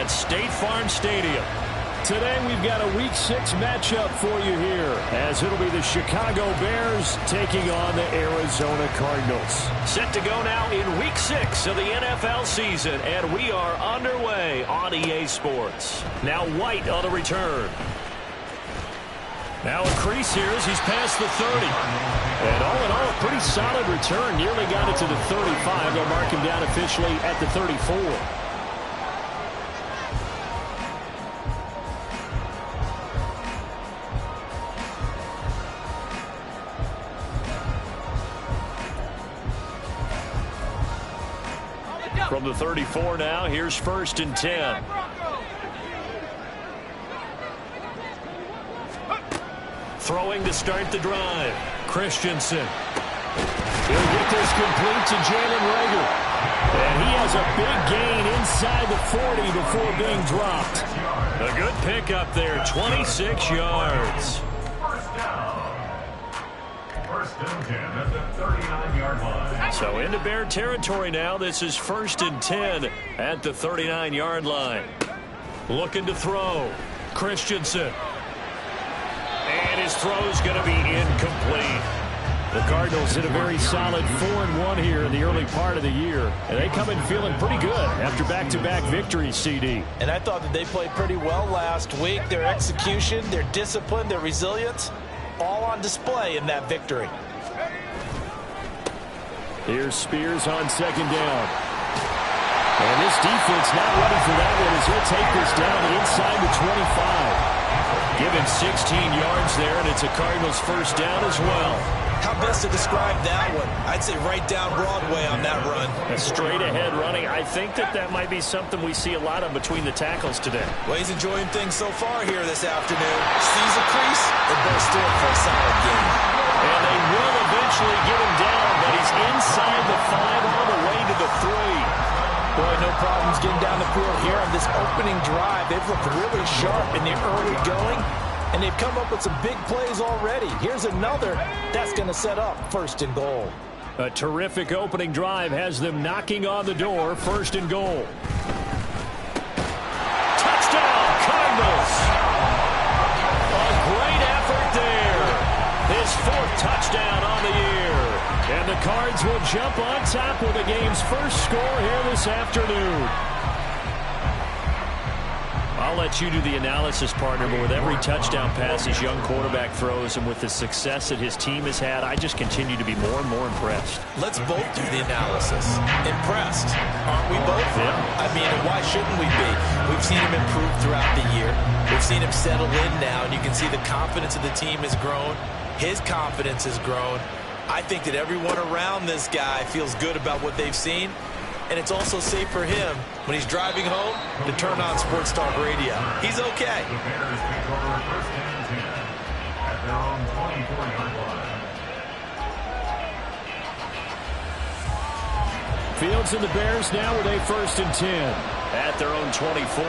at State Farm Stadium. Today we've got a Week 6 matchup for you here, as it'll be the Chicago Bears taking on the Arizona Cardinals. Set to go now in Week 6 of the NFL season, and we are underway on EA Sports. Now White on the return. Now a crease here as he's past the 30. And all in all, a pretty solid return. Nearly got it to the 35. They'll mark him down officially at the 34. From the 34 now, here's 1st and 10. Throwing to start the drive. Christensen. He'll get this complete to Jalen Reagor. And he has a big gain inside the 40 before being dropped. A good pickup there, 26 yards. First and 10 at the 39-yard line. So into Bear territory now. This is 1st and 10 at the 39-yard line. Looking to throw. Christensen. And his throw's going to be incomplete. The Cardinals hit a very solid 4-1 here in the early part of the year. And they come in feeling pretty good after back-to-back victories, CD. And I thought that they played pretty well last week. Their execution, their discipline, their resilience, all on display in that victory. Here's Spears on 2nd down. And this defense not ready for that one as he'll take this down inside the 25. Given 16 yards there, and it's a Cardinals first down as well. How best to describe that one? I'd say right down Broadway on that run. A straight-ahead running. I think that might be something we see a lot of between the tackles today. Well, he's enjoying things so far here this afternoon. Sees a crease and bursts through it for a solid game. And they will eventually get him down, but he's inside the 5 all the way to the 3. Boy, no problems getting down the field here on this opening drive. They've looked really sharp in the early going, and they've come up with some big plays already. Here's another that's going to set up 1st and goal. A terrific opening drive has them knocking on the door. 1st and goal. Touchdown, Cardinals! A great effort there. His 4th touchdown on the year. And the Cards will jump on top with the game's first score here this afternoon. I'll let you do the analysis, partner, but with every touchdown pass his young quarterback throws and with the success that his team has had, I just continue to be more and more impressed. Let's both do the analysis. Impressed, aren't we both? Yeah. I mean, why shouldn't we be? We've seen him improve throughout the year. We've seen him settle in now, and you can see the confidence of the team has grown. His confidence has grown. I think that everyone around this guy feels good about what they've seen, and it's also safe for him when he's driving home to turn on Sports Talk Radio. He's okay. The Bears take over 1st and 10 at their own 24-yard line. Fields and the Bears now with a 1st and 10 at their own 24.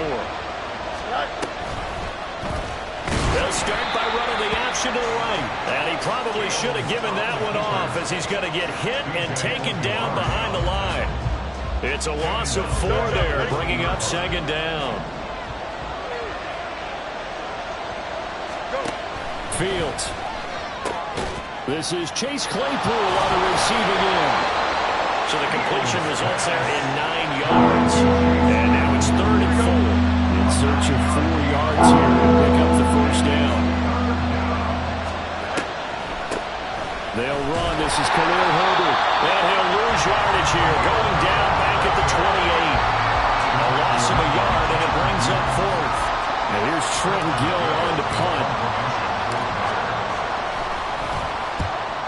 They'll start by running the option to the right. And he probably should have given that one off as he's going to get hit and taken down behind the line. It's a loss of 4 there, bringing up 2nd down. Fields. This is Chase Claypool on the receiving end. So the completion results there in 9 yards. And now it's 3rd and 4. In search of 4 yards here to pick up the first down. They'll run. This is Khalil Herbert. And he'll lose yardage here. Going down back at the 28. A loss of a yard, and it brings up 4th. Now here's Trent Gill on to punt.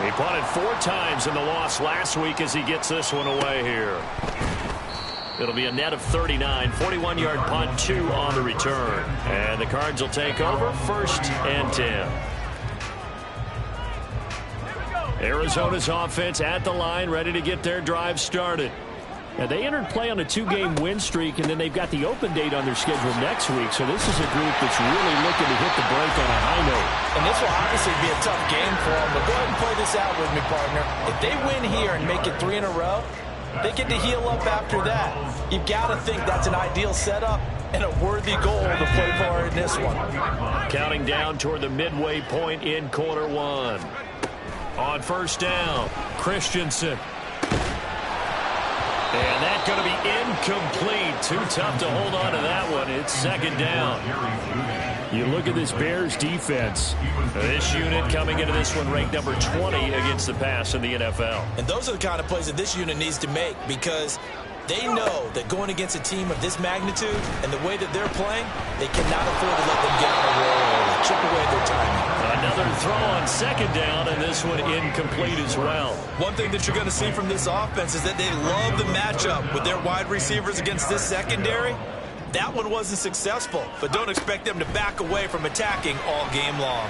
He punted 4 times in the loss last week as he gets this one away here. It'll be a net of 39, 41-yard punt, 2 on the return. And the Cards will take over 1st and 10. Arizona's offense at the line, ready to get their drive started. Now, they entered play on a 2-game win streak, and then they've got the open date on their schedule next week. So this is a group that's really looking to hit the break on a high note. And this will obviously be a tough game for them, but go ahead and play this out with me, partner. If they win here and make it 3 in a row, They get to heal up after that. You've got to think that's an ideal setup and a worthy goal to play for in this one. Counting down toward the midway point in quarter one. On first down, Christensen. And that's going to be incomplete. Too tough to hold on to that one. It's second down. You look at this Bears defense. This unit coming into this one ranked number 20 against the pass in the NFL. And those are the kind of plays that this unit needs to make, because they know that going against a team of this magnitude and the way that they're playing, they cannot afford to let them get on a roll or chip away their timing. Another throw on second down, and this one incomplete as well. One thing that you're going to see from this offense is that they love the matchup with their wide receivers against this secondary. That one wasn't successful, but don't expect them to back away from attacking all game long.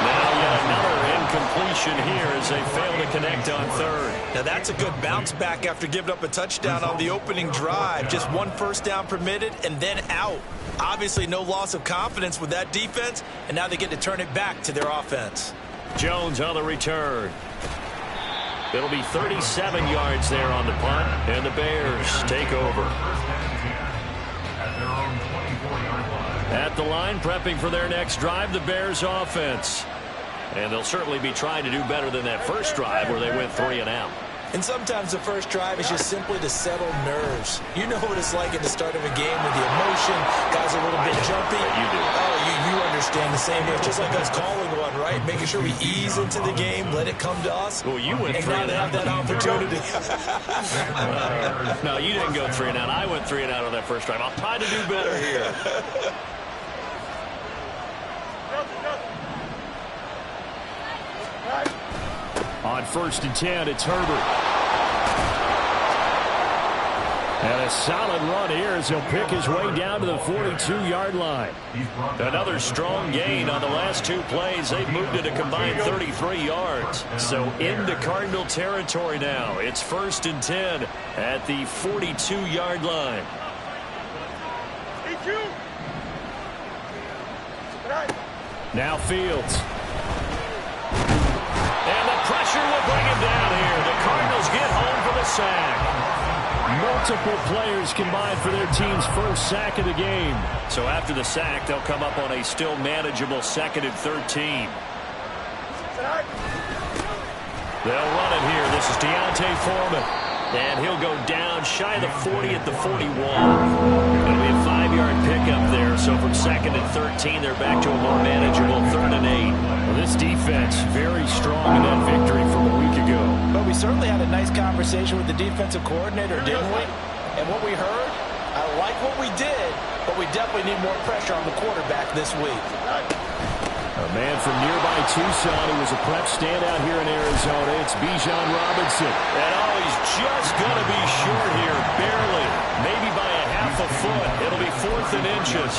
Now yet another incompletion here as they fail to connect on third. Now that's a good bounce back after giving up a touchdown on the opening drive. Just one first down permitted and then out. Obviously no loss of confidence with that defense, and now they get to turn it back to their offense. Jones on the return. It'll be 37 yards there on the punt, and the Bears take over. At the line, prepping for their next drive, the Bears offense. And they'll certainly be trying to do better than that first drive where they went 3 and out. And sometimes the first drive is just simply to settle nerves. You know what it's like at the start of a game with the emotion. Guys are a little bit jumpy. You do. Oh, you understand the same. It's just like us calling one, right? Making sure we ease into the game, let it come to us. Well, you went and 3 now and they out. have that opportunity. No, you didn't go 3 and out. I went 3 and out on that first drive. I'll try to do better here. On first and 10, it's Herbert. And a solid run here as he'll pick his way down to the 42-yard line. Another strong gain on the last 2 plays. They've moved it a combined 33 yards. So into Cardinal territory now. It's first and 10 at the 42-yard line. Now Fields. And the pressure will bring him down here. The Cardinals get home for the sack. Multiple players combined for their team's first sack of the game. So after the sack, they'll come up on a still manageable 2nd and 13. They'll run it here. This is Deontay Foreman. And he'll go down shy of the 40 at the 41. It'll be a 5-yard pickup there. So from 2nd and 13, they're back to a more manageable 3rd and 8. Well, this defense very strong in that victory from a week ago. But we certainly had a nice conversation with the defensive coordinator, didn't we? And what we heard, I like what we did, but we definitely need more pressure on the quarterback this week. A man from nearby Tucson who was a prep standout here in Arizona. It's Bijan Robinson. And oh, he's just going to be short here, barely. Maybe by a half a foot. It'll be 4th and inches.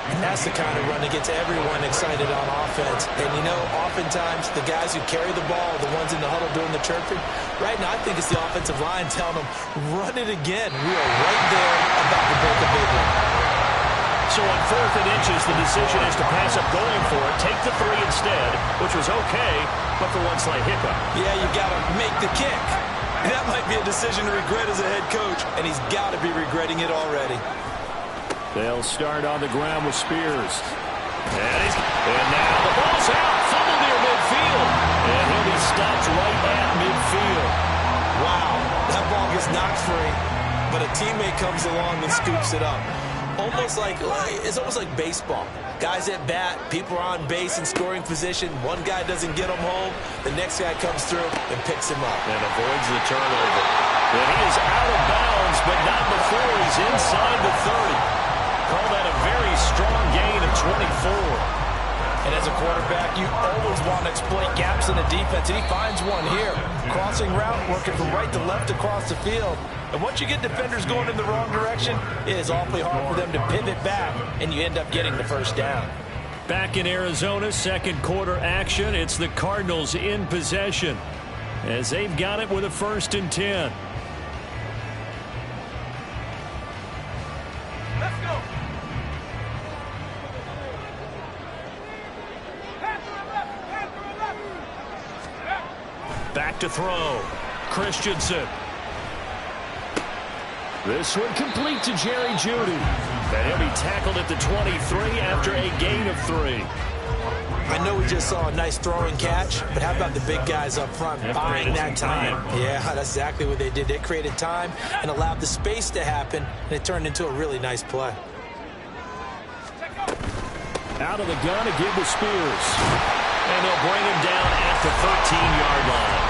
And that's the kind of run that gets everyone excited on offense. And, you know, oftentimes the guys who carry the ball are the ones in the huddle doing the chirping. Right now, I think it's the offensive line telling them, run it again. We are right there about to break a big one. So on 4th and inches, the decision is to pass up going for it, take the 3 instead, which was okay, but for one slight hiccup. Yeah, you got to make the kick. That might be a decision to regret as a head coach, and he's got to be regretting it already. They'll start on the ground with Spears. And now the ball's out, fumble near midfield, and he'll be stopped right at midfield. Wow, that ball gets knocked free, but a teammate comes along and scoops it up. It's almost like baseball. Guys at bat, people are on base in scoring position. One guy doesn't get him home. The next guy comes through and picks him up. And avoids the turnover. And he is out of bounds, but not before he's inside the 30. Call that a very strong gain of 24. And as a quarterback, you always want to exploit gaps in the defense, and he finds one here. Crossing route, working from right to left across the field. And once you get defenders going in the wrong direction, it is awfully hard for them to pivot back, and you end up getting the first down. Back in Arizona, 2nd quarter action. It's the Cardinals in possession as they've got it with a 1st and 10. Let's go. Back to throw. Christensen. This one complete to Jerry Jeudy. And he'll be tackled at the 23 after a gain of 3. I know we just saw a nice throwing catch, but how about the big guys up front buying that time? Yeah, that's exactly what they did. They created time and allowed the space to happen, and it turned into a really nice play. Out of the gun again with Spears. And they'll bring him down at the 13-yard line.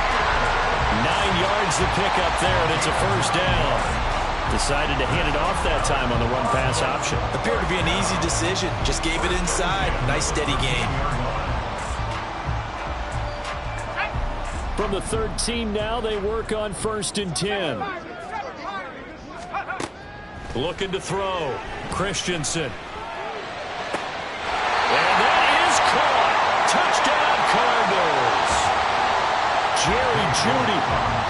9 yards to pick up there, and it's a first down. Decided to hand it off that time on the run-pass option. Appeared to be an easy decision. Just gave it inside. Nice steady gain. From the 13 now, they work on 1st and 10. Looking to throw. Christensen. And that is caught. Touchdown, Cardinals. Jerry Jeudy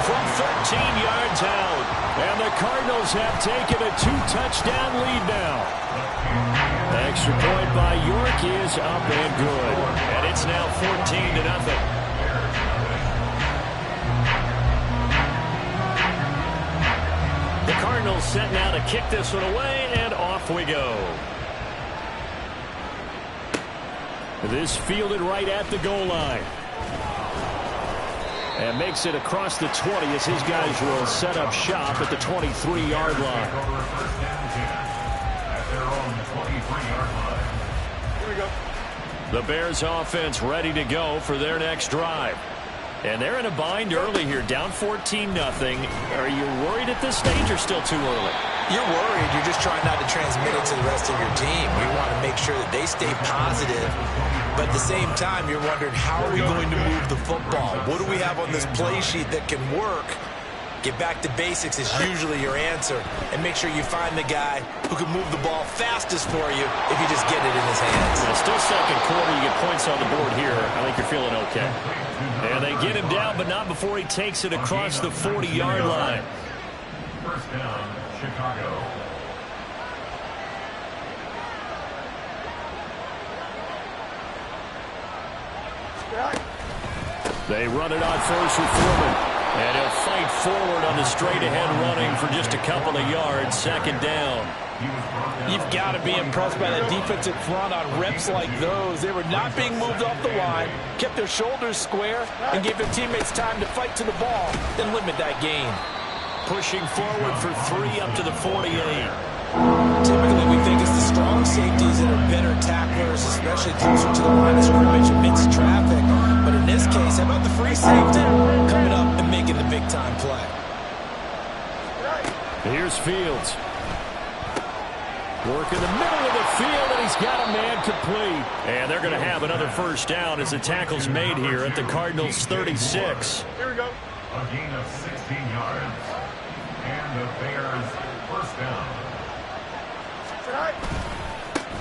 from 13 yards out. And the Cardinals have taken a 2-touchdown lead now. Extra point by York is up and good. And it's now 14-0. The Cardinals set now to kick this one away, and off we go. This fielded right at the goal line. And makes it across the 20 as his guys will set up shop at the 23-yard line. Here we go. The Bears offense ready to go for their next drive. And they're in a bind early here, down 14-0. Are you worried at this stage or still too early? You're worried. You're just trying not to transmit it to the rest of your team. You want to make sure that they stay positive. But at the same time, you're wondering, how are we going to move the football? What do we have on this play sheet that can work? Get back to basics is usually your answer. And make sure you find the guy who can move the ball fastest for you if you just get it in his hands. Well, still second quarter. You get points on the board here. I think you're feeling okay. And they get him down, but not before he takes it across the 40-yard line. First down, Chicago. They run it on first with Foreman. And he'll fight forward on the straight-ahead running for just a couple of yards. Second down. You've got to be impressed by that defensive front on reps like those. They were not being moved off the line, kept their shoulders square, and gave their teammates time to fight to the ball, then limit that gain. Pushing forward for 3 up to the 48. Typically, we think it's the strong safeties that are better tacklers, especially closer to the line of scrimmage amidst traffic. But in this case, how about the free safety coming up and making the big-time play? Here's Fields. Work in the middle of the field, and he's got a man complete. And they're going to have another first down as the tackle's made here at the Cardinals' 36. Here we go. A gain of 16 yards. And the Bears first down.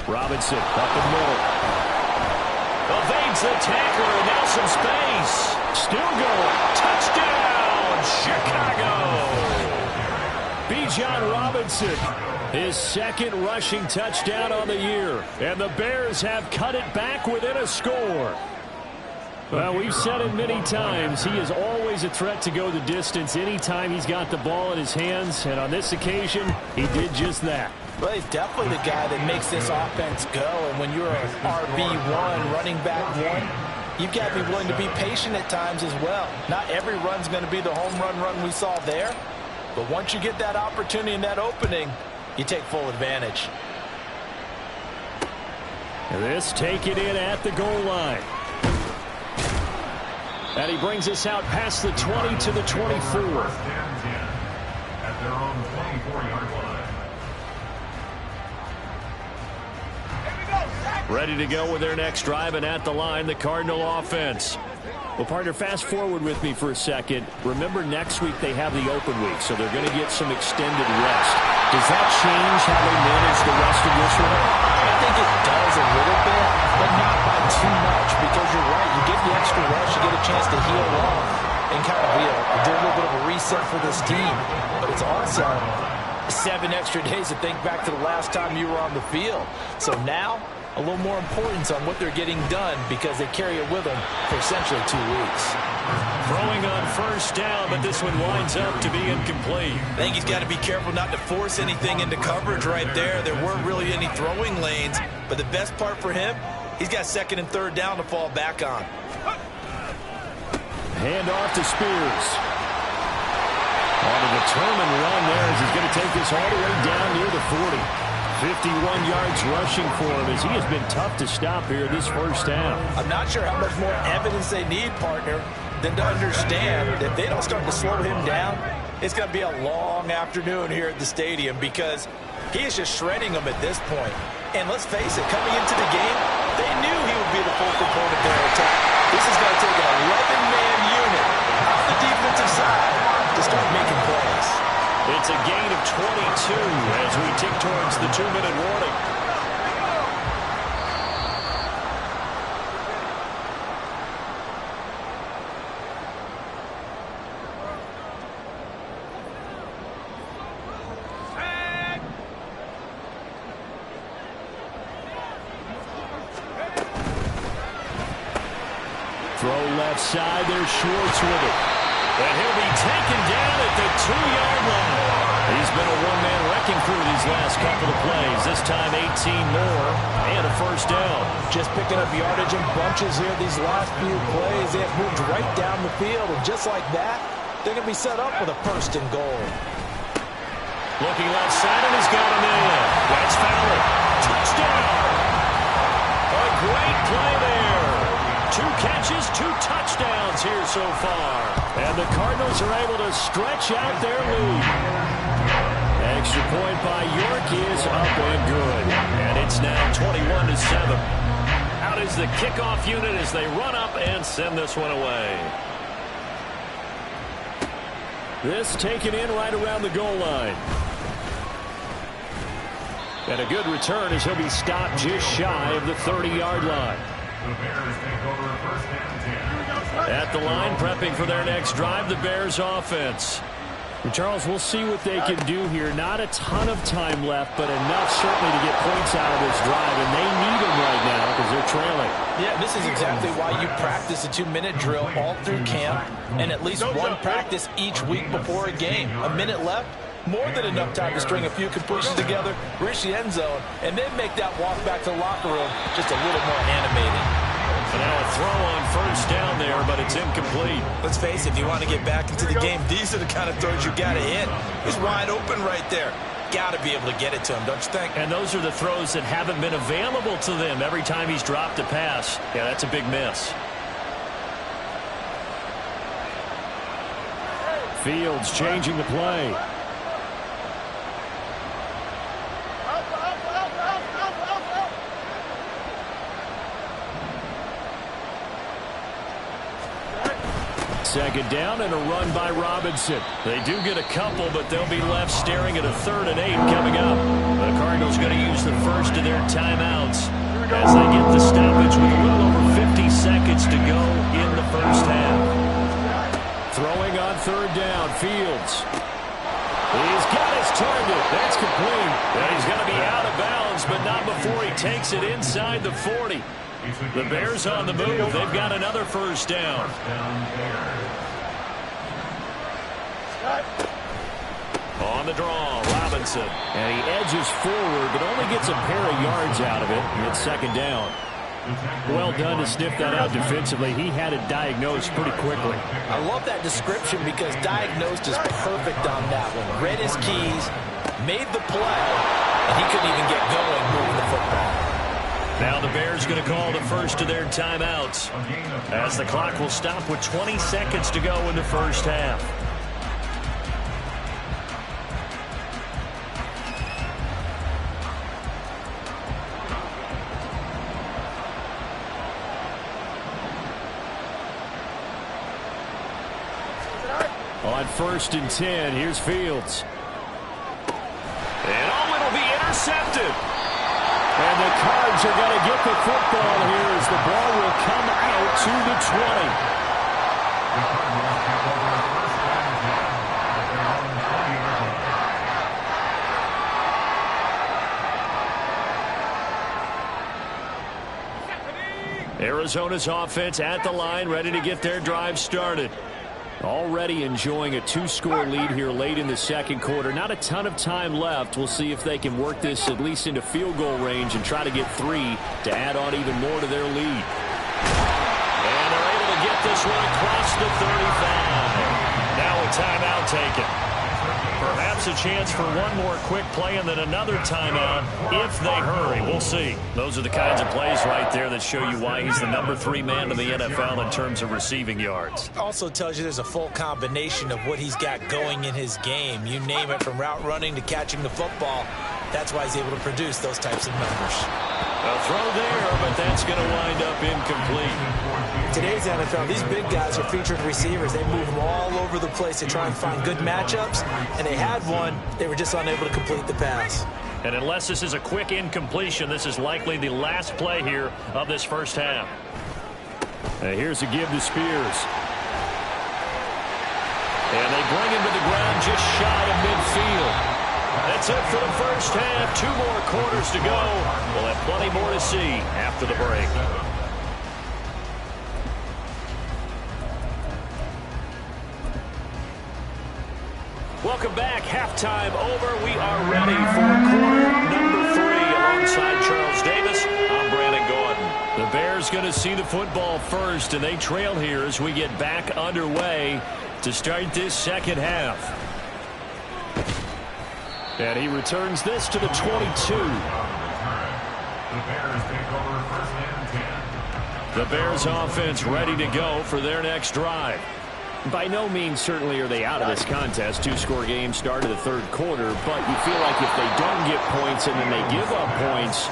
Robinson up the middle. Evades the tackler, and now some space. Still going. Touchdown, Chicago. Bijan Robinson, his second rushing touchdown on the year. And the Bears have cut it back within a score. Well, we've said it many times. He is always a threat to go the distance anytime he's got the ball in his hands. And on this occasion, he did just that. Well, he's definitely the guy that makes this offense go. And when you're an RB1, running back one, you've got to be willing to be patient at times as well. Not every run's going to be the home run we saw there. But once you get that opportunity and that opening, you take full advantage. And this taken in at the goal line. And he brings us out past the 20 to the 24. First and 10 at their own 24-yard line. Ready to go with their next drive, and at the line, the Cardinal offense. Well, partner, fast forward with me for a second. Remember, next week they have the open week, so they're going to get some extended rest. Does that change how they manage the rest of this one? I think it does a little bit, but not by too much, because you're right. You get the extra rest, you get a chance to heal off and kind of do a little bit of a reset for this team. But it's also 7 extra days to think back to the last time you were on the field. So now a little more importance on what they're getting done because they carry it with them for essentially 2 weeks. Throwing on first down, but this one winds up to be incomplete. I think he's got to be careful not to force anything into coverage right there. There weren't really any throwing lanes, but the best part for him, he's got second and third down to fall back on. Hand off to Spears. On a determined run there as he's going to take this all the way down near the 40. 51 yards rushing for him as he has been tough to stop here this first half. I'm not sure how much more evidence they need, partner, than to understand that if they don't start to slow him down, it's going to be a long afternoon here at the stadium because he is just shredding them at this point. And let's face it, coming into the game, they knew he would be the focal point of their attack. This is going to take an 11-man unit on the defensive side to start making plays. It's a gain of 22 as we tick towards the 2-minute warning. Throw left side, there's Schwartz with it. And he'll be taken down at the 2-yard line. He's been a one-man wrecking crew these last couple of plays. This time 18 more and a first down. Just picking up yardage in bunches here these last few plays. They have moved right down the field, and just like that, they're going to be set up with a first and goal. Looking left side, and he's got him in. That's Fowler. Touchdown. A great play there. 2 catches, 2 touchdowns here so far. And the Cardinals are able to stretch out their lead. Extra point by York is up and good. And it's now 21-7. Out is the kickoff unit as they run up and send this one away. This taken in right around the goal line. And a good return as he'll be stopped just shy of the 30-yard line. The Bears take over first and 10. At the line, prepping for their next drive, the Bears offense. And Charles, we'll see what they can do here. Not a ton of time left, but enough certainly to get points out of this drive, and they need them right now because they're trailing. Yeah, this is exactly why you practice a 2-minute drill all through camp and at least one practice each week before a game. A minute left, more than enough time to string a few completions together, reach the end zone, and then make that walk back to the locker room just a little more animated. And now a throw on first down there, but it's incomplete. Let's face it, if you want to get back into the game, these are the kind of throws you got to hit. He's wide open right there. Got to be able to get it to him, don't you think? And those are the throws that haven't been available to them every time he's dropped a pass. Yeah, that's a big miss. Fields changing the play. Second down and a run by Robinson. They do get a couple, but they'll be left staring at a 3rd and 8 coming up. The Cardinals going to use the first of their timeouts as they get the stoppage with a little over 50 seconds to go in the first half. Throwing on 3rd down, Fields. He's got his target. That's complete. And he's going to be out of bounds, but not before he takes it inside the 40. The Bears on the move. They've got another first down. On the draw, Robinson. And he edges forward, but only gets a pair of yards out of it. And it's 2nd down. Well done to sniff that out defensively. He had it diagnosed pretty quickly. I love that description because diagnosed is perfect on that one. Read his keys, made the play, and he couldn't even get going moving the football. Now the Bears going to call the first of their timeouts as the clock will stop with 20 seconds to go in the first half. On 1st and 10, here's Fields. And oh, it'll be intercepted. And the Cards are going to get the football here as the ball will come out to the 20. The Cardinals take over first and 10 at their own 20-yard line. Arizona's offense at the line, ready to get their drive started. Already enjoying a 2-score lead here late in the second quarter. Not a ton of time left. We'll see if they can work this at least into field goal range and try to get 3 to add on even more to their lead. And they're able to get this one across the 35. Now a timeout taken. Perhaps a chance for one more quick play and then another timeout if they hurry. We'll see. Those are the kinds of plays right there that show you why he's the number 3 man in the NFL in terms of receiving yards. Also tells you there's a full combination of what he's got going in his game. You name it, from route running to catching the football. That's why he's able to produce those types of numbers. A throw there, but that's going to wind up incomplete. Today's NFL, these big guys are featured receivers. They move them all over the place to try and find good matchups, and they had one. They were just unable to complete the pass. And unless this is a quick incompletion, this is likely the last play here of this first half. Here's a give to Spears. And they bring him to the ground just shy of midfield. That's it for the first half. 2 more quarters to go. We'll have plenty more to see after the break. Welcome back. Halftime over. We are ready for quarter number 3. Alongside Charles Davis, I'm Brandon Gordon. The Bears going to see the football first, and they trail here as we get back underway to start this second half. And he returns this to the 22. The Bears take over first and 10. The Bears offense ready to go for their next drive. By no means certainly are they out of this contest. 2-score game start of the third quarter, but you feel like if they don't get points and then they give up points,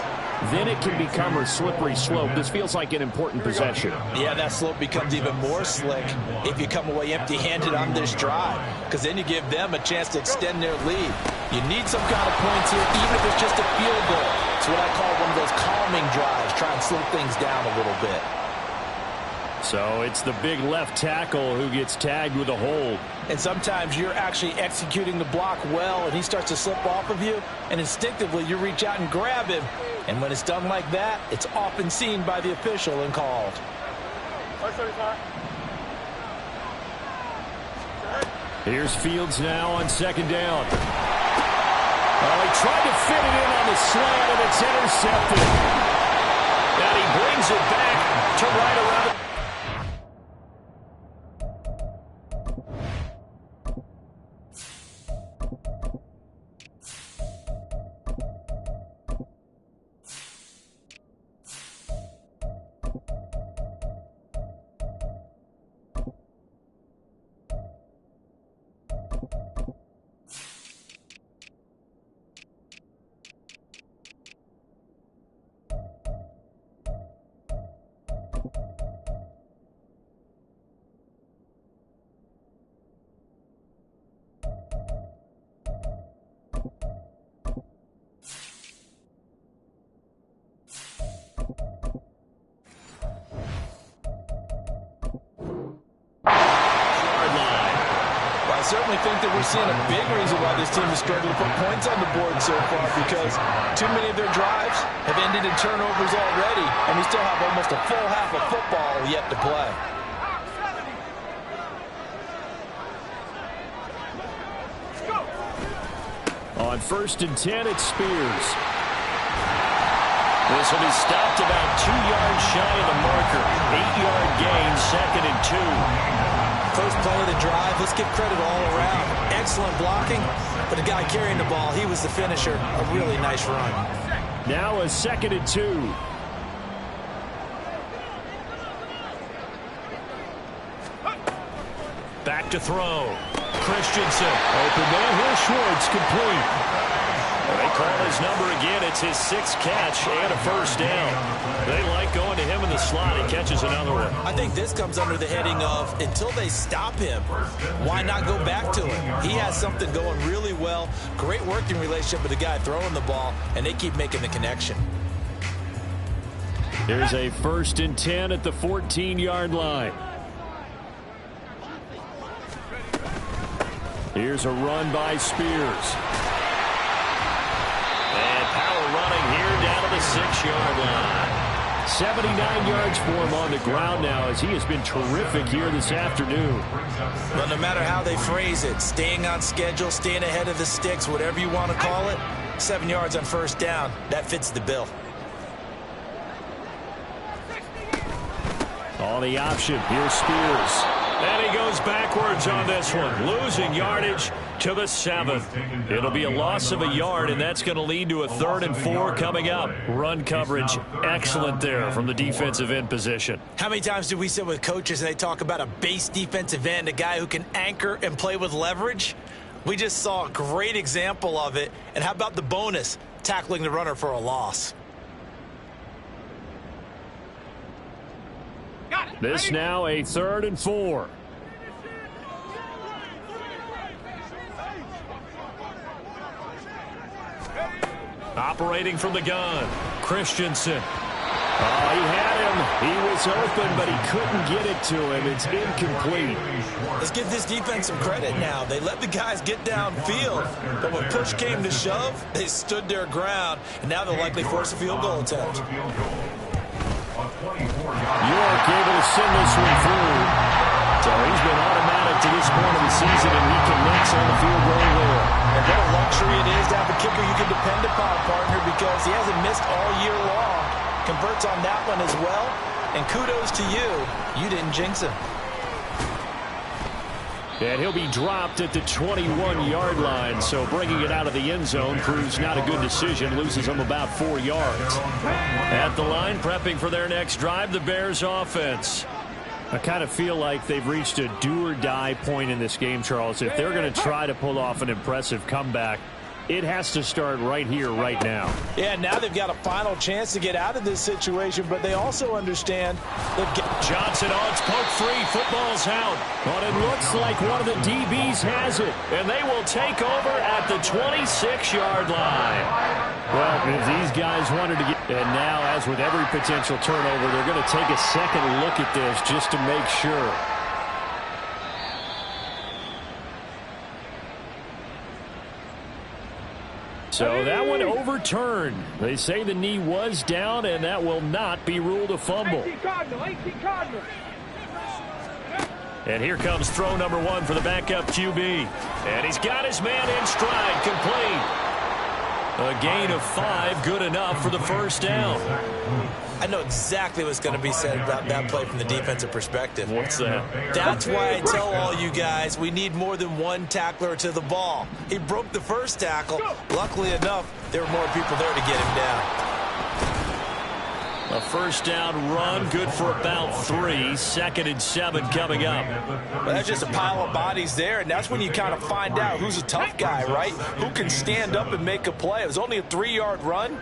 then it can become a slippery slope. This feels like an important possession. Yeah, that slope becomes even more slick if you come away empty-handed on this drive, because then you give them a chance to extend their lead. You need some kind of points here, even if it's just a field goal. It's what I call one of those calming drives, try and slow things down a little bit. So it's the big left tackle who gets tagged with a hold. And sometimes you're actually executing the block well, and he starts to slip off of you, and instinctively you reach out and grab him. And when it's done like that, it's often seen by the official and called. Here's Fields now on second down. Oh, he tried to fit it in on the slant, and it's intercepted. And he brings it back to right around. I certainly think that we're seeing a big reason why this team is struggling to put points on the board so far, because too many of their drives have ended in turnovers already, and we still have almost a full half of football yet to play. On first and 10, it's Spears. This will be stopped about 2 yards shy of the marker. 8-yard gain, 2nd and 2. First play of the drive, let's give credit all around. Excellent blocking, but the guy carrying the ball, he was the finisher. A really nice run. Now a 2nd and 2. Back to throw. Christensen. Open man. Here's Schwartz, complete. They call his number again. It's his 6th catch and a first down. They like going to him in the slot. He catches another one. I think this comes under the heading of, until they stop him, why not go back to him? He has something going really well. Great working relationship with the guy throwing the ball, and they keep making the connection. Here's a 1st and 10 at the 14-yard line. Here's a run by Spears. And power running here down to the 6-yard line. 79 yards for him on the ground now, as he has been terrific here this afternoon. Well, no matter how they phrase it, staying on schedule, staying ahead of the sticks, whatever you want to call it, 7 yards on first down, that fits the bill. On the option, here's Spears. And he goes backwards on this one, losing yardage to the 7. It'll be a loss of a yard, and that's going to lead to a 3rd and 4 coming up. Run coverage, excellent there from the defensive end position. How many times do we sit with coaches and they talk about a base defensive end, a guy who can anchor and play with leverage? We just saw a great example of it. And how about the bonus, tackling the runner for a loss? This now a 3rd and 4. Operating from the gun, Christensen. Oh, he had him. He was open, but he couldn't get it to him. It's incomplete. Let's give this defense some credit now. They let the guys get downfield, but when push came to shove, they stood their ground, and now they'll likely force a field goal attempt. York able to send this one through. So he's been automatic to this point of the season, and he connects on the field goal there. And what a luxury it is to have a kicker you can depend upon, partner, because he hasn't missed all year long. Converts on that one as well. And kudos to you. You didn't jinx him. And he'll be dropped at the 21-yard line, so bringing it out of the end zone proves not a good decision, loses him about 4 yards. At the line, prepping for their next drive, the Bears offense. I kind of feel like they've reached a do-or-die point in this game, Charles. If they're going to try to pull off an impressive comeback, it has to start right here, right now. Yeah, now they've got a final chance to get out of this situation, but they also understand they've got Johnson on, it's poke free, football's out. But it looks like one of the DBs has it. And they will take over at the 26-yard line. Well, if these guys wanted to get... And now, as with every potential turnover, they're going to take a second look at this just to make sure. So that one overturned. They say the knee was down, and that will not be ruled a fumble. And here comes throw number 1 for the backup QB. And he's got his man in stride, complete. A gain of 5, good enough for the first down. I know exactly what's going to be said about that play from the defensive perspective. What's that? That's why I tell all you guys we need more than one tackler to the ball. He broke the first tackle. Luckily enough, there were more people there to get him down. A first down run, good for about 3. 2nd and 7 coming up. Well, that's just a pile of bodies there, and that's when you kind of find out who's a tough guy, right? Who can stand up and make a play. It was only a 3-yard run,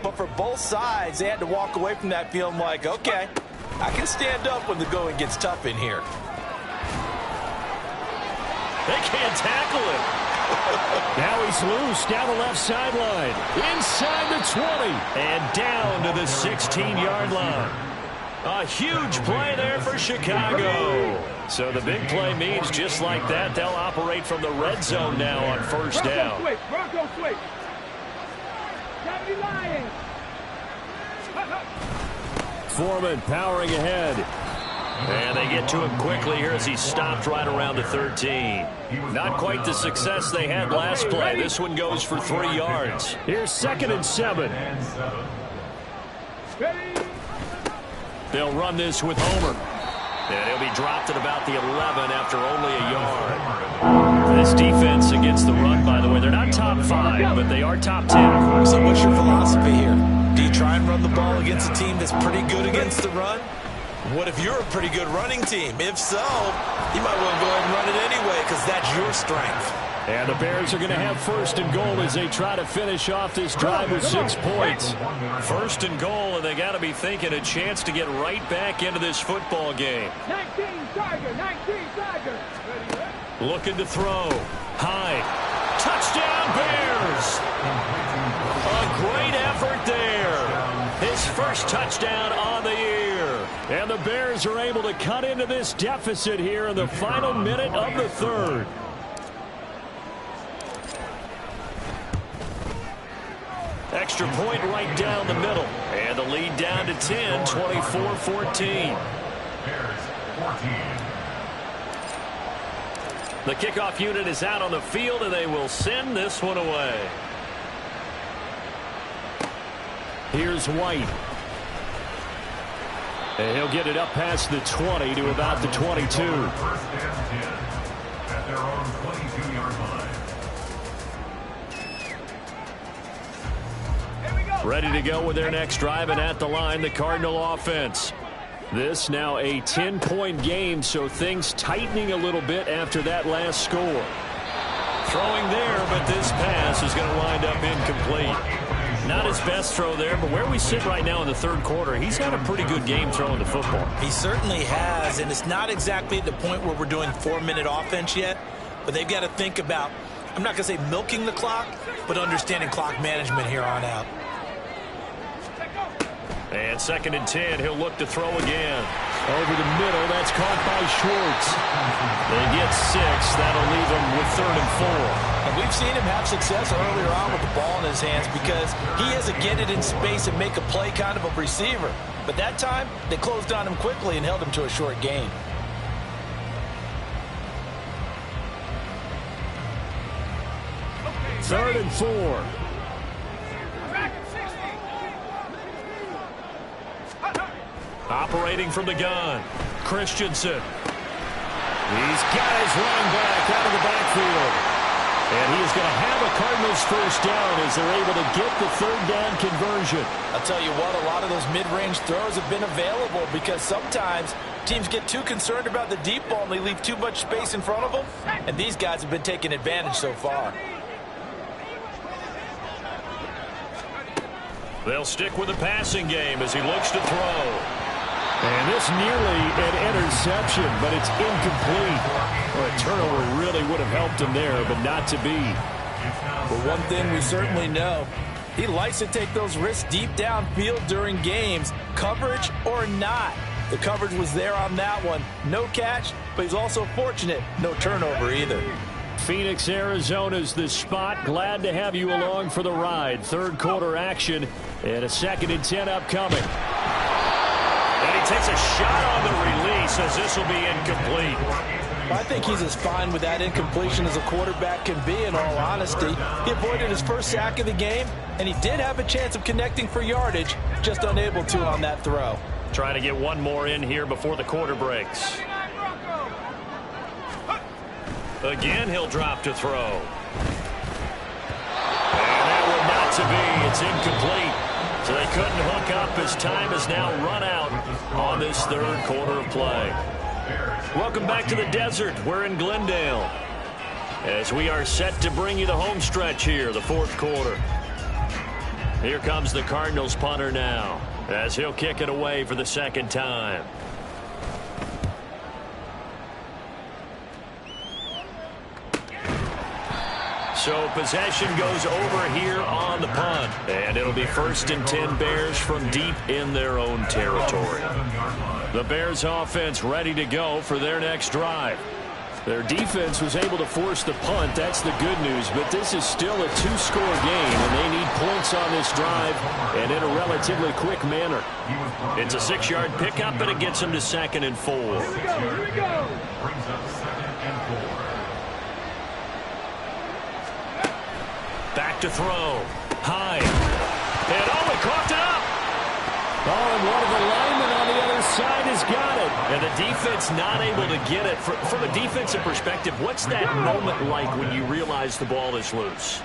but for both sides, they had to walk away from that feeling like, okay, I can stand up when the going gets tough in here. They can't tackle him. Now he's loose down the left sideline. Inside the 20. And down to the 16-yard line. A huge play there for Chicago. So the big play means just like that, they'll operate from the red zone now on first down. Foreman powering ahead. And they get to him quickly here as he stopped right around the 13. Not quite the success they had last play. This one goes for 3 yards. Here's 2nd and 7. They'll run this with Homer. And he'll be dropped at about the 11 after only a yard. This defense against the run, by the way, they're not top 5, but they are top 10. So what's your philosophy here? Do you try and run the ball against a team that's pretty good against the run? What if you're a pretty good running team? If so, you might want to go ahead and run it anyway because that's your strength. And the Bears are going to have 1st and goal as they try to finish off this drive with 6 points. 1st and goal, and they got to be thinking a chance to get right back into this football game. 19 Tiger. Looking to throw. High. Touchdown, Bears! A great effort there. His first touchdown on the year. And the Bears are able to cut into this deficit here in the final minute of the 3rd. extra point right down the middle. And the lead down to 10, 24-14. Bears 14. The kickoff unit is out on the field, and they will send this one away. Here's White. And he'll get it up past the 20 to about the 22. First and 10 at their own 22-yard line. Ready to go with their next drive, and at the line, the Cardinal offense. This now a 10-point game, so things tightening a little bit after that last score. Throwing there, but this pass is going to wind up incomplete. Not his best throw there, but where we sit right now in the third quarter, he's had a pretty good game throwing the football. He certainly has, and it's not exactly at the point where we're doing 4-minute offense yet, but they've got to think about, I'm not going to say milking the clock, but understanding clock management here on out. And 2nd and 10, he'll look to throw again. Over the middle, that's caught by Schwartz. They get 6. That'll leave them with 3rd and 4. And we've seen him have success earlier on with the ball in his hands because he has to get it in space and make a play kind of a receiver. But that time, they closed on him quickly and held him to a short gain. Third and 4. Operating from the gun, Christensen. He's got his running back out of the backfield. And he is going to have a Cardinals first down as they're able to get the 3rd down conversion. I'll tell you what, a lot of those mid-range throws have been available because sometimes teams get too concerned about the deep ball and they leave too much space in front of them. And these guys have been taking advantage so far. They'll stick with the passing game as he looks to throw. And this nearly an interception, but it's incomplete. Well, a turnover really would have helped him there, but not to be. But one thing we certainly know, he likes to take those risks deep downfield during games, coverage or not. The coverage was there on that one. No catch, but he's also fortunate. No turnover either. Phoenix, Arizona's the spot. Glad to have you along for the ride. Third quarter action and a 2nd and 10 upcoming. And he takes a shot on the release as this will be incomplete. I think he's as fine with that incompletion as a quarterback can be, in all honesty. He avoided his first sack of the game, and he did have a chance of connecting for yardage, just unable to on that throw. Trying to get one more in here before the quarter breaks. Again, he'll drop to throw. And that one not to be. It's incomplete. So they couldn't hook up as time is now run out on this third quarter of play. Welcome back to the desert. We're in Glendale as we are set to bring you the home stretch here, the fourth quarter. Here comes the Cardinals punter now as he'll kick it away for the 2nd time. So possession goes over here on the punt. And it'll be 1st and 10 Bears from deep in their own territory. The Bears offense ready to go for their next drive. Their defense was able to force the punt. That's the good news. But this is still a 2-score game, and they need points on this drive and in a relatively quick manner. It's a 6-yard pickup, and it gets them to 2nd and 4. Here we go. Brings up 2nd and 4. Back to throw. High. And oh, he coughed it up. Oh, and one of the linemen on the other side has got it. And the defense not able to get it. From a defensive perspective, what's that moment like when you realize the ball is loose?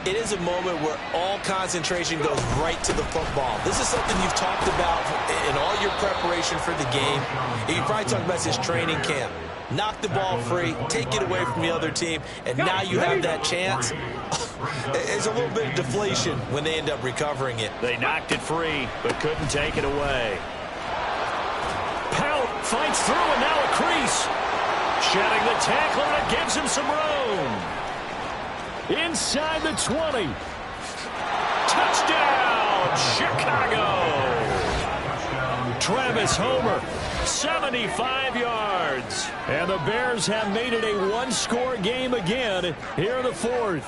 It is a moment where all concentration goes right to the football. This is something you've talked about in all your preparation for the game. You probably talked about this training camp. Knock the ball free, take it away from the other team, and now you have that chance. It's a little bit of deflation when they end up recovering it. They knocked it free, but couldn't take it away. Pout fights through, and now a crease. Shedding the tackle, and it gives him some room. Inside the 20. Touchdown, Chicago. Travis Homer, 75 yards. And the Bears have made it a 1-score game again here in the fourth.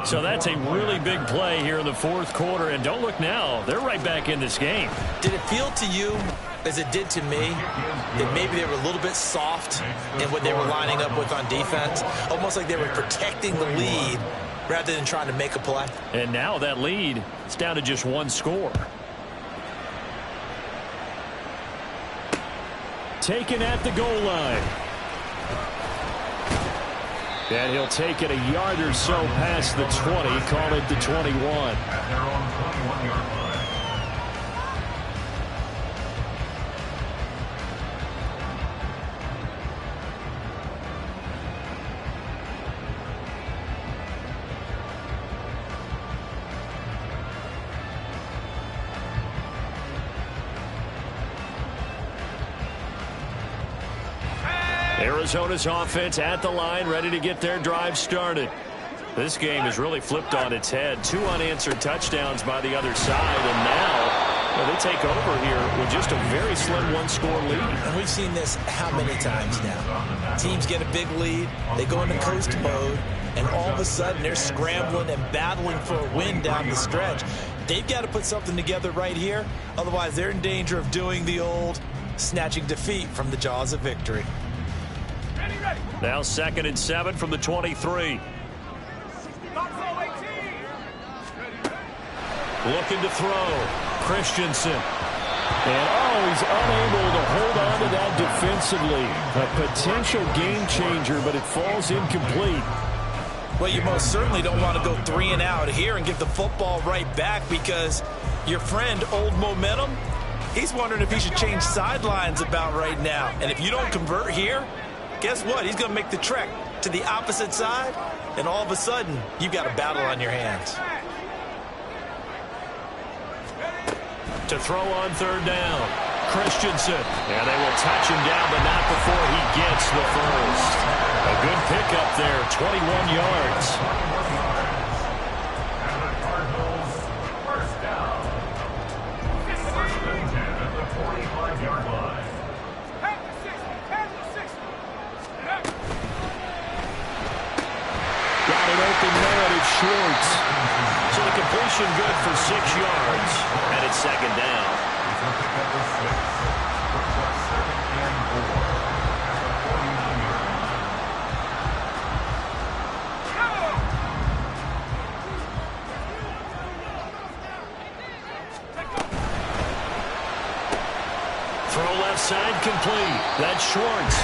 So that's a really big play here in the fourth quarter. And don't look now. They're right back in this game. Did it feel to you, as it did to me, that maybe they were a little bit soft in what they were lining up with on defense? Almost like they were protecting the lead rather than trying to make a play. And now that lead is down to just one score. Taken at the goal line. And he'll take it a yard or so past the 20, call it the 21. At their own 21-yard line. Arizona's offense at the line, ready to get their drive started. This game has really flipped on its head. 2 unanswered touchdowns by the other side, and now they take over here with just a very slim one-score lead. And we've seen this how many times now? Teams get a big lead, they go into coast mode, and all of a sudden they're scrambling and battling for a win down the stretch. They've got to put something together right here, otherwise they're in danger of doing the old snatching defeat from the jaws of victory. Now 2nd and 7 from the 23. Looking to throw. Christensen. And, he's unable to hold on to that defensively. A potential game changer, but it falls incomplete. Well, you most certainly don't want to go 3 and out here and give the football right back, because your friend, Old Momentum, he's wondering if he should change sidelines about right now. And if you don't convert here, guess what? He's going to make the trek to the opposite side, and all of a sudden, you've got a battle on your hands. To throw on 3rd down. Christensen. And they will touch him down, but not before he gets the first. A good pickup there, 21 yards. And the Cardinals, first down. First and 10 at the 45-yard line. Got an open man, it's Schwartz. So the completion good for 6 yards, and it's 2nd down. He'll pick up the 6. Brings up 2nd and 4 at the 49-yard line. Throw left side complete. That's Schwartz.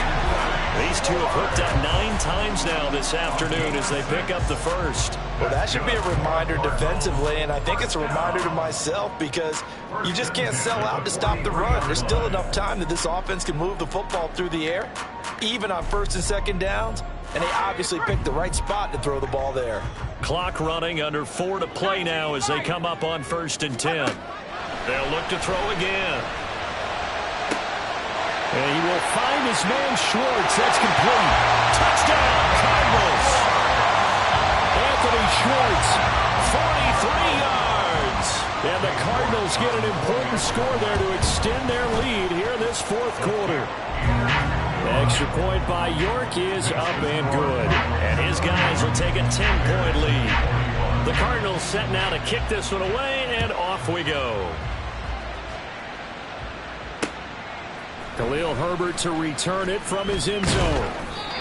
These two have hooked up 9 times now this afternoon as they pick up the first. Well, that should be a reminder defensively, and I think it's a reminder to myself, because you just can't sell out to stop the run. There's still enough time that this offense can move the football through the air, even on 1st and 2nd downs, and they obviously picked the right spot to throw the ball there. Clock running, under 4 to play now as they come up on 1st and 10. They'll look to throw again. And he will find his man Schwartz. That's complete. Touchdown, Cardinals. Anthony Schwartz, 43 yards. And the Cardinals get an important score there to extend their lead here this 4th quarter. The extra point by York is up and good. And his guys will take a 10-point lead. The Cardinals set now to kick this one away, and off we go. Khalil Herbert to return it from his end zone.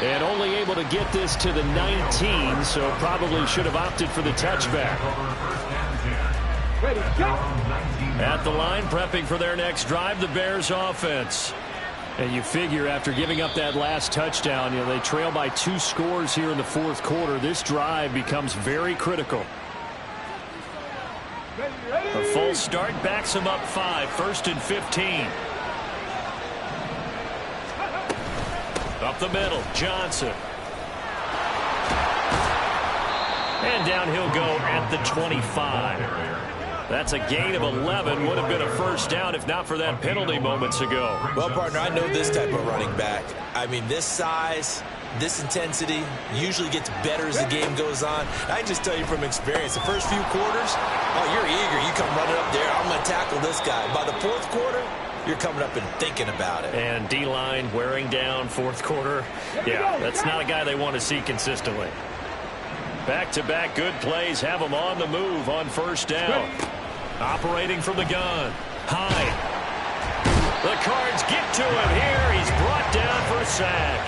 And only able to get this to the 19, so probably should have opted for the touchback. Ready, go! At the line, prepping for their next drive, the Bears offense. And you figure after giving up that last touchdown, they trail by 2 scores here in the 4th quarter. This drive becomes very critical. A full start backs them up 5, 1st and 15. Up the middle, Johnson. And down he'll go at the 25. That's a gain of 11. Would have been a first down if not for that penalty moments ago. Well, partner, I know this type of running back. I mean, this size, this intensity usually gets better as the game goes on. I just tell you from experience, the first few quarters, you're eager. You come running up there, I'm going to tackle this guy. By the 4th quarter, you're coming up and thinking about it. And D-line wearing down 4th quarter. Yeah, that's not a guy they want to see consistently. Back-to-back good plays have him on the move on first down. Operating from the gun. Hyde. The Cards get to him here. He's brought down for a sack.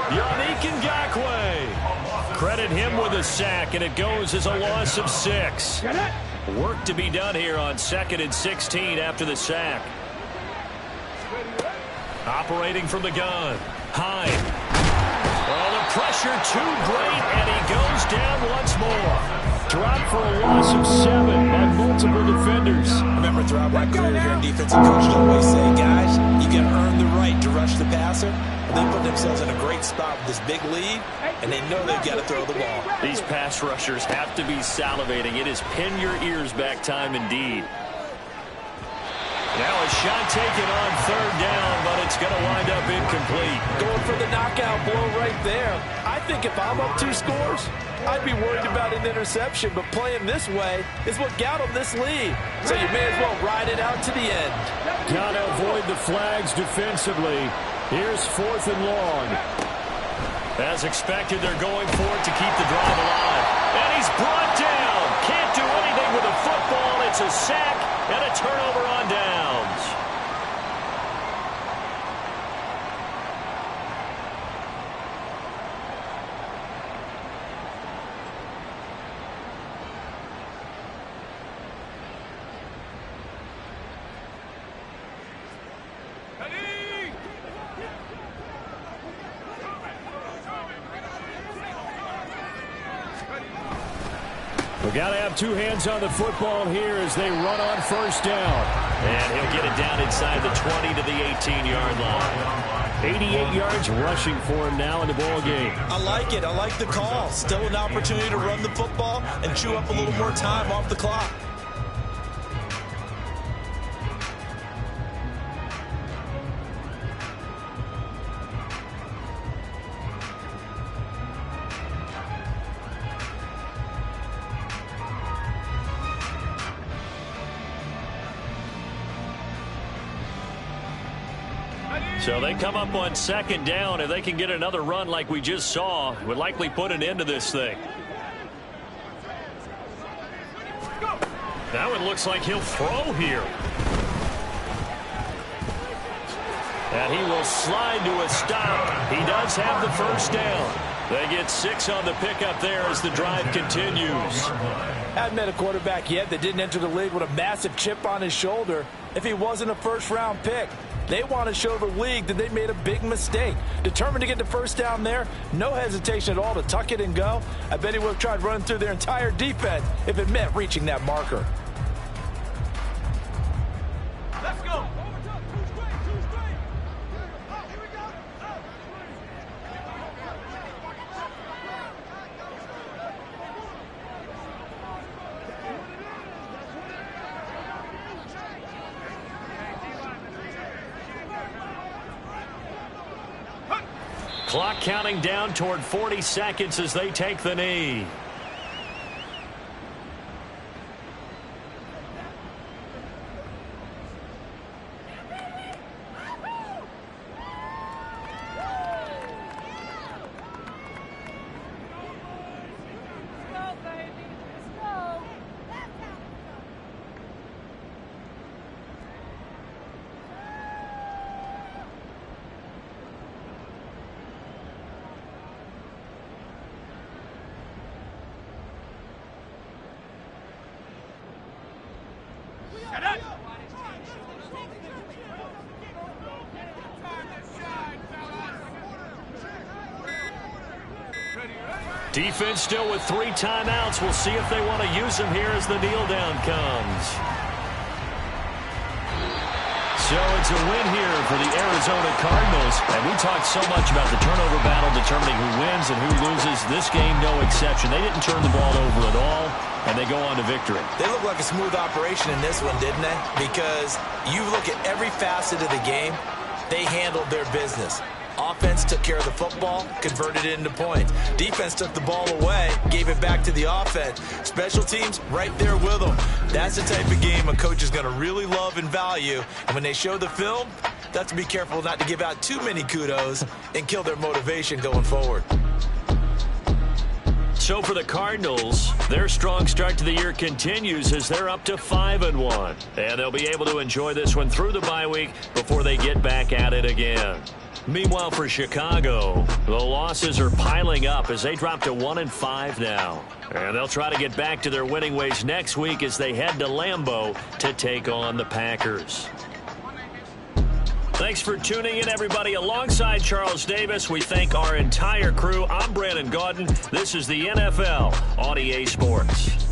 Yannick Ngakoue. Credit him with a sack, and it goes as a loss of 6. Work to be done here on 2nd and 16 after the sack. Operating from the gun. Hyde. Well, the pressure too great, and he goes down once more. Dropped for a loss of 7 by multiple defenders. Remember, throughout my career here in defensive coaches always say, guys, you got to earn the right to rush the passer. They put themselves in a great spot with this big lead, and they know they've got to throw the ball. These pass rushers have to be salivating. It is pin your ears back time indeed. Now a shot taken on 3rd down, but it's going to wind up incomplete. Going for the knockout blow right there. I think if I'm up 2 scores, I'd be worried about an interception, but playing this way is what got them this lead. So you may as well ride it out to the end. Got to avoid the flags defensively. Here's 4th and long. As expected, they're going for it to keep the drive alive. And he's brought down. Can't do anything with the football. It's a sack and a turnover on downs. We've got to have 2 hands on the football here as they run on first down. And he'll get it down inside the 20 to the 18-yard line. 88 yards rushing for him now in the ball game. I like it. I like the call. Still an opportunity to run the football and chew up a little more time off the clock. So they come up on 2nd down. If they can get another run like we just saw, would likely put an end to this thing. That one looks like he'll throw here. And he will slide to a stop. He does have the first down. They get 6 on the pickup there as the drive continues. Hadn't met a quarterback yet that didn't enter the league with a massive chip on his shoulder if he wasn't a first-round pick. They want to show the league that they made a big mistake. Determined to get the first down there, no hesitation at all to tuck it and go. I bet he would have tried running through their entire defense if it meant reaching that marker. Let's go. Clock counting down toward 40 seconds as they take the knee. Defense still with 3 timeouts. We'll see if they want to use them here as the kneel down comes. So it's a win here for the Arizona Cardinals. And we talked so much about the turnover battle determining who wins and who loses. This game, no exception. They didn't turn the ball over at all, and they go on to victory. They look like a smooth operation in this one, didn't they? Because you look at every facet of the game, they handled their business. Offense took care of the football, converted it into points. Defense took the ball away, gave it back to the offense. Special teams, right there with them. That's the type of game a coach is going to really love and value. And when they show the film, they have to be careful not to give out too many kudos and kill their motivation going forward. so for the Cardinals, their strong start to the year continues as they're up to 5-1. And they'll be able to enjoy this one through the bye week before they get back at it again. Meanwhile, for Chicago, the losses are piling up as they drop to 1-5 now. And they'll try to get back to their winning ways next week as they head to Lambeau to take on the Packers. Thanks for tuning in, everybody. Alongside Charles Davis, we thank our entire crew. I'm Brandon Gaudin. This is the NFL on EA Sports.